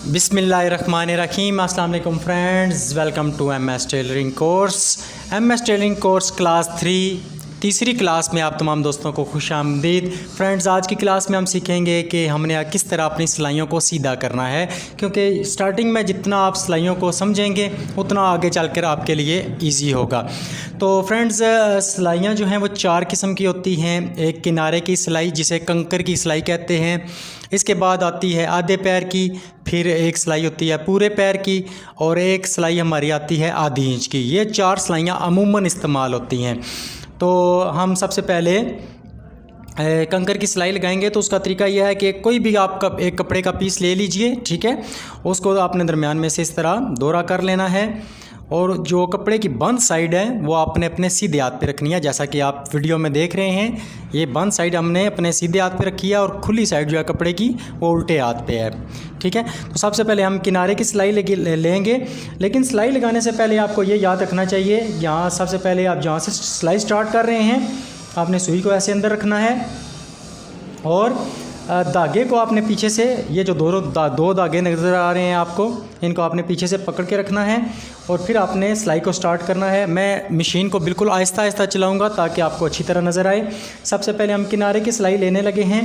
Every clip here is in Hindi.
बिस्मिल्लाहिर्रहमानिर्रहीम। अस्सलाम वालेकुम friends, welcome to MS tailoring course class 3 तीसरी क्लास में आप तमाम दोस्तों को खुशामदीद। फ्रेंड्स, आज की क्लास में हम सीखेंगे कि हमने किस तरह अपनी सिलाइयों को सीधा करना है, क्योंकि स्टार्टिंग में जितना आप सिलाइयों को समझेंगे उतना आगे चलकर आपके लिए इजी होगा। तो फ्रेंड्स, सिलाइयाँ जो हैं वो 4 किस्म की होती हैं। एक किनारे की सिलाई जिसे कंकर की सिलाई कहते हैं, इसके बाद आती है आधे पैर की, फिर एक सिलाई होती है पूरे पैर की, और एक सिलाई हमारी आती है आधी इंच की। ये 4 सिलाइयाँ अमूमन इस्तेमाल होती हैं। तो हम सबसे पहले कंकर की सिलाई लगाएंगे। तो उसका तरीका यह है कि कोई भी आप एक कपड़े का पीस ले लीजिए, ठीक है। उसको आपने दरमियान में से इस तरह दोहरा कर लेना है, और जो कपड़े की बंद साइड है वो आपने अपने सीधे हाथ पे रखनी है। जैसा कि आप वीडियो में देख रहे हैं, ये बंद साइड हमने अपने सीधे हाथ पे रखी है और खुली साइड जो है कपड़े की वो उल्टे हाथ पे है, ठीक है। तो सबसे पहले हम किनारे की सिलाई लेंगे, लेकिन सिलाई लगाने से पहले आपको ये याद रखना चाहिए, यहाँ सबसे पहले आप जहाँ से सिलाई स्टार्ट कर रहे हैं आपने सुई को ऐसे अंदर रखना है, और धागे को आपने पीछे से, ये जो दो धागे नज़र आ रहे हैं आपको, इनको आपने पीछे से पकड़ के रखना है, और फिर आपने सिलाई को स्टार्ट करना है। मैं मशीन को बिल्कुल आहिस्ता आहिस्ता चलाऊंगा ताकि आपको अच्छी तरह नज़र आए। सबसे पहले हम किनारे की सिलाई लेने लगे हैं,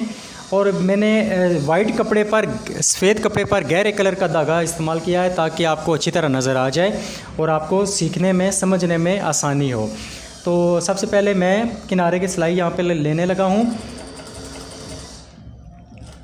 और मैंने वाइट कपड़े पर, सफ़ेद कपड़े पर गहरे कलर का धागा इस्तेमाल किया है ताकि आपको अच्छी तरह नज़र आ जाए और आपको सीखने में, समझने में आसानी हो। तो सबसे पहले मैं किनारे की सिलाई यहाँ पर लेने लगा हूँ।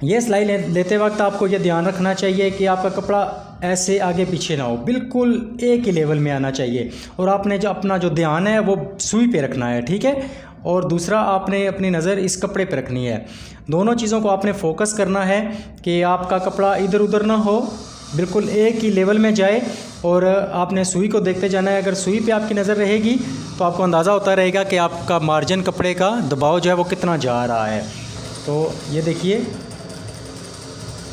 ये सिलाई लेते वक्त आपको ये ध्यान रखना चाहिए कि आपका कपड़ा ऐसे आगे पीछे ना हो, बिल्कुल एक ही लेवल में आना चाहिए, और आपने जो अपना जो ध्यान है वो सुई पे रखना है, ठीक है। और दूसरा, आपने अपनी नज़र इस कपड़े पे रखनी है। दोनों चीज़ों को आपने फोकस करना है कि आपका कपड़ा इधर उधर ना हो, बिल्कुल एक ही लेवल में जाए, और आपने सुई को देखते जाना है। अगर सुई पे आपकी नज़र रहेगी तो आपको अंदाज़ा होता रहेगा कि आपका मार्जिन, कपड़े का दबाव जो है वो कितना जा रहा है। तो ये देखिए,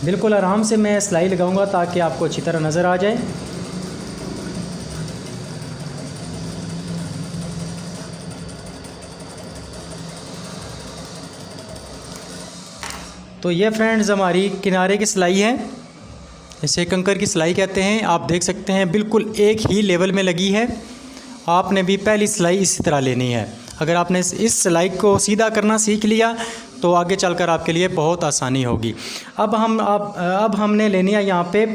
बिल्कुल आराम से मैं सिलाई लगाऊंगा ताकि आपको अच्छी तरह नज़र आ जाए। तो ये फ्रेंड्स हमारी किनारे की सिलाई है, इसे कंकर की सिलाई कहते हैं। आप देख सकते हैं बिल्कुल एक ही लेवल में लगी है। आपने भी पहली सिलाई इसी तरह लेनी है। अगर आपने इस सिलाई को सीधा करना सीख लिया तो आगे चलकर आपके लिए बहुत आसानी होगी। अब हमने लेनी है यहाँ पे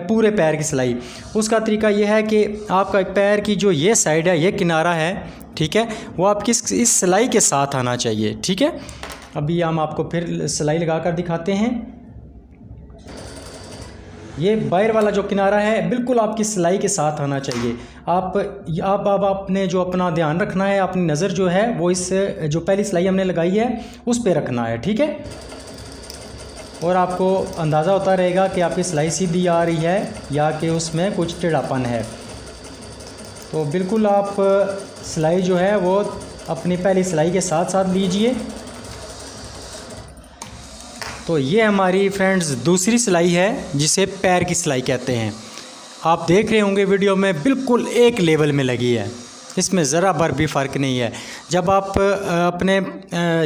पूरे पैर की सिलाई। उसका तरीका यह है कि आपका पैर की जो ये साइड है, ये किनारा है, ठीक है, वो आपकी इस सिलाई के साथ आना चाहिए, ठीक है। अभी हम आपको फिर सिलाई लगा कर दिखाते हैं। ये बाहर वाला जो किनारा है बिल्कुल आपकी सिलाई के साथ आना चाहिए। अब आपने जो अपना ध्यान रखना है, अपनी नज़र जो है वो इस जो पहली सिलाई हमने लगाई है उस पे रखना है, ठीक है। और आपको अंदाज़ा होता रहेगा कि आपकी सिलाई सीधी आ रही है या कि उसमें कुछ टेढ़ापन है। तो बिल्कुल आप सिलाई जो है वो अपनी पहली सिलाई के साथ साथ लीजिए। तो ये हमारी फ्रेंड्स दूसरी सिलाई है जिसे पैर की सिलाई कहते हैं। आप देख रहे होंगे वीडियो में बिल्कुल एक लेवल में लगी है, इसमें ज़रा भर भी फ़र्क नहीं है। जब आप अपने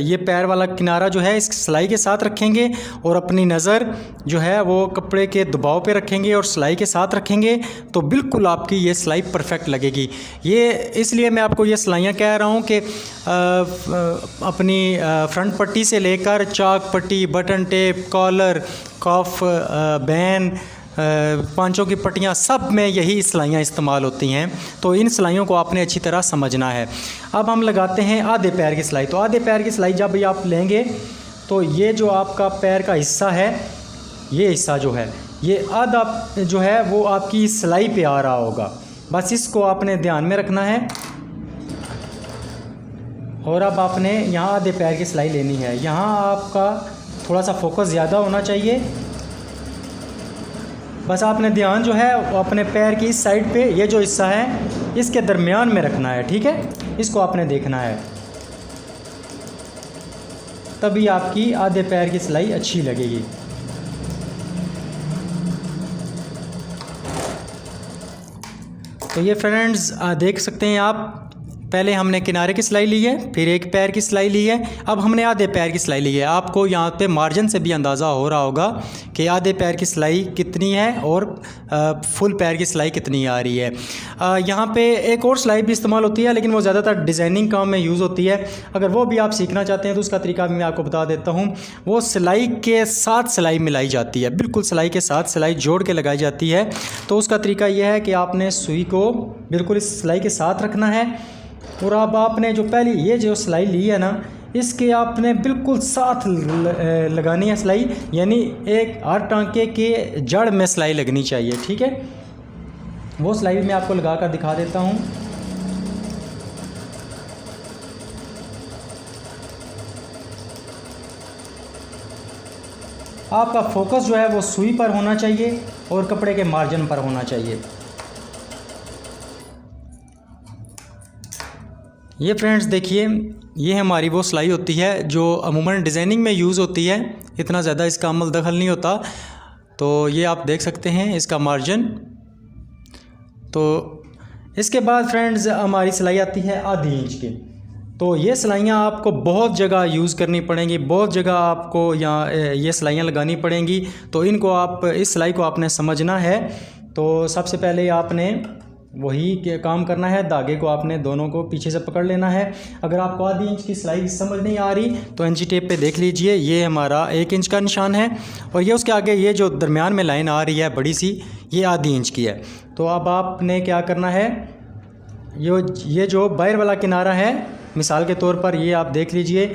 ये पैर वाला किनारा जो है इस सिलाई के साथ रखेंगे और अपनी नज़र जो है वो कपड़े के दबाव पे रखेंगे और सिलाई के साथ रखेंगे तो बिल्कुल आपकी ये सिलाई परफेक्ट लगेगी। ये इसलिए मैं आपको ये सिलाइयाँ कह रहा हूँ कि अपनी फ्रंट पट्टी से लेकर चाक पट्टी, बटन टेप, कॉलर, कफ बैन, पांचों की पट्टियाँ, सब में यही सिलाइयाँ इस्तेमाल होती हैं। तो इन सिलाइयों को आपने अच्छी तरह समझना है। अब हम लगाते हैं आधे पैर की सिलाई। तो आधे पैर की सिलाई जब भी आप लेंगे तो ये जो आपका पैर का हिस्सा है, ये हिस्सा जो है, ये आधा जो है वो आपकी सिलाई पे आ रहा होगा। बस इसको आपने ध्यान में रखना है। और अब आपने यहाँ आधे पैर की सिलाई लेनी है। यहाँ आपका थोड़ा सा फोकस ज़्यादा होना चाहिए। बस आपने ध्यान जो है वो अपने पैर की इस साइड पे, ये जो हिस्सा है इसके दरमियान में रखना है, ठीक है। इसको आपने देखना है, तभी आपकी आधे पैर की सिलाई अच्छी लगेगी। तो ये फ्रेंड्स देख सकते हैं आप, पहले हमने किनारे की सिलाई ली है, फिर एक पैर की सिलाई ली है, अब हमने आधे पैर की सिलाई ली है। आपको यहाँ पे मार्जिन से भी अंदाज़ा हो रहा होगा कि आधे पैर की सिलाई कितनी है और फुल पैर की सिलाई कितनी आ रही है। यहाँ पे एक और सिलाई भी इस्तेमाल होती है, लेकिन वो ज़्यादातर डिज़ाइनिंग काम में यूज़ होती है। अगर वो भी आप सीखना चाहते हैं तो उसका तरीका भी मैं आपको बता देता हूँ। वो सिलाई के साथ सिलाई मिलाई जाती है, बिल्कुल सिलाई के साथ सिलाई जोड़ के लगाई जाती है। तो उसका तरीका यह है कि आपने सुई को बिल्कुल इस सिलाई के साथ रखना है, और अब आपने जो पहली ये जो सिलाई ली है ना, इसके आपने बिल्कुल साथ लगानी है सिलाई, यानी एक हर टांके के जड़ में सिलाई लगनी चाहिए। ठीक है, वो सिलाई मैं आपको लगा कर दिखा देता हूँ। आपका फोकस जो है वो सुई पर होना चाहिए और कपड़े के मार्जिन पर होना चाहिए। ये फ्रेंड्स देखिए, ये हमारी वो सिलाई होती है जो अमूमन डिज़ाइनिंग में यूज़ होती है, इतना ज़्यादा इसका अमल दखल नहीं होता। तो ये आप देख सकते हैं इसका मार्जिन। तो इसके बाद फ्रेंड्स हमारी सिलाई आती है आधी इंच की। तो ये सिलाइयाँ आपको बहुत जगह यूज़ करनी पड़ेंगी, बहुत जगह आपको यहाँ ये सिलाइयाँ लगानी पड़ेंगी। तो इनको आप इस सिलाई को आपने समझना है। तो सबसे पहले आपने वही काम करना है, धागे को आपने दोनों को पीछे से पकड़ लेना है। अगर आपको आधी इंच की सिलाई समझ नहीं आ रही तो इंची टेप पे देख लीजिए, ये हमारा 1 इंच का निशान है, और ये उसके आगे ये जो दरमियान में लाइन आ रही है बड़ी सी, ये आधी इंच की है। तो अब आपने क्या करना है, ये जो बाहर वाला किनारा है, मिसाल के तौर पर ये आप देख लीजिए,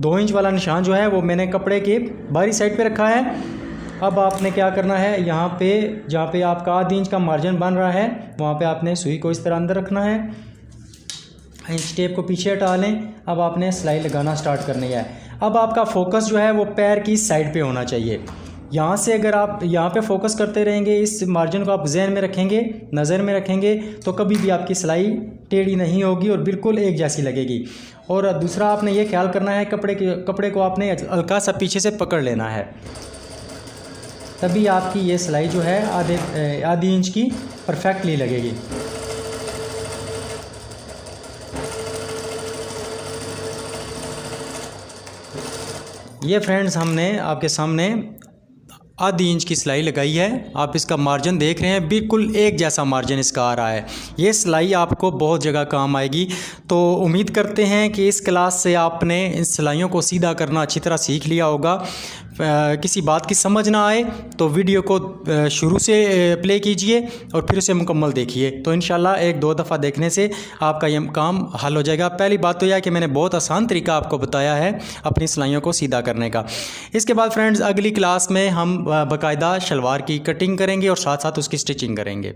2 इंच वाला निशान जो है वो मैंने कपड़े के बाहरी साइड पे रखा है। अब आपने क्या करना है, यहाँ पे जहाँ पे आपका आधी इंच का मार्जिन बन रहा है वहाँ पे आपने सुई को इस तरह अंदर रखना है, इंच टेप को पीछे हटा लें। अब आपने सिलाई लगाना स्टार्ट करनी है। अब आपका फोकस जो है वो पैर की साइड पे होना चाहिए। यहाँ से अगर आप यहाँ पे फोकस करते रहेंगे, इस मार्जिन को आप जहन में रखेंगे, नज़र में रखेंगे, तो कभी भी आपकी सिलाई टेढ़ी नहीं होगी और बिल्कुल एक जैसी लगेगी। और दूसरा आपने ये ख्याल करना है, कपड़े को आपने हल्का सा पीछे से पकड़ लेना है, तभी आपकी ये सिलाई जो है आधी इंच की परफेक्टली लगेगी। ये फ्रेंड्स हमने आपके सामने आधी इंच की सिलाई लगाई है। आप इसका मार्जिन देख रहे हैं, बिल्कुल एक जैसा मार्जिन इसका आ रहा है। ये सिलाई आपको बहुत जगह काम आएगी। तो उम्मीद करते हैं कि इस क्लास से आपने इन सिलाइयों को सीधा करना अच्छी तरह सीख लिया होगा। किसी बात की समझ ना आए तो वीडियो को शुरू से प्ले कीजिए और फिर उसे मुकम्मल देखिए। तो इंशाल्लाह 1-2 दफ़ा देखने से आपका ये काम हल हो जाएगा। पहली बात तो यह है कि मैंने बहुत आसान तरीका आपको बताया है अपनी सिलाइयों को सीधा करने का। इसके बाद फ्रेंड्स अगली क्लास में हम बाकायदा शलवार की कटिंग करेंगे और साथ साथ उसकी स्टिचिंग करेंगे।